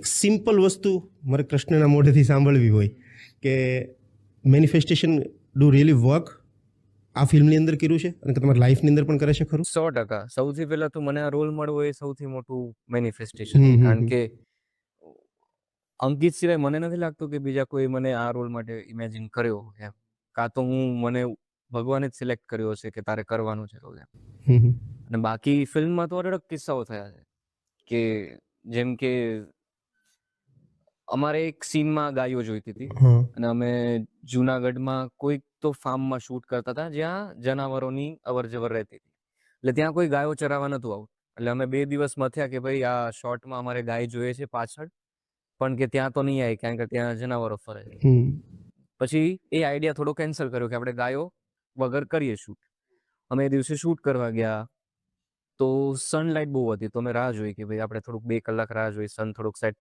Simple વસ્તુ મારે કૃષ્ણના મોઢેથી સાંભળવી હોય કે મેનિફેસ્ટેશન ડુ રિયલી વર્ક આ ફિલ્મની અંદર કર્યું છે અને તમારી લાઈફની અંદર પણ કરે છે ખરું? 100%. સૌથી પહેલા તો મને આ રોલ મળવો એ સૌથી મોટું મેનિફેસ્ટેશન છે. કારણ કે અંકિત સિવાય મને નથી લાગતું કે બીજા કોઈ મને આ રોલ માટે ઇમેજિન કર્યો એમ. કાં તો મને ભગવાને જ સિલેક્ટ કર્યો છે કે તારે કરવાનું છે રોલ એમ. અને બાકી ફિલ્મમાં તો અઢળક કિસ્સાઓ થયા છે કે જેમ કે અમારે એક સીનમાં ગાયો જોઈતી હતી અને અમે જુનાગઢમાં કોઈક તો ફાર્મમાં શૂટ કરતા હતા જ્યાં જનાવરોની અવરજવર રહેતી હતી. એટલે ત્યાં કોઈ ગાયો ચરાવવા નતું આવતું. એટલે અમે 2 દિવસ મથ્યા કે ભાઈ આ શોર્ટમાં અમારે ગાય જોઈએ છે પાછળ, પણ કે ત્યાં તો નહીં આવી કારણ કે ત્યાં જનાવરો ફરે છે. પછી એ આઈડિયા થોડો કેન્સલ કર્યો કે આપણે ગાયો વગર કરીએ શૂટ. અમે એ દિવસે શૂટ કરવા ગયા તો સનલાઇટ બહુ હતી તો અમે રાહ જોઈ કે ભાઈ આપણે થોડુંક 2 કલાક રાહ જોઈ, સન થોડુંક સેટ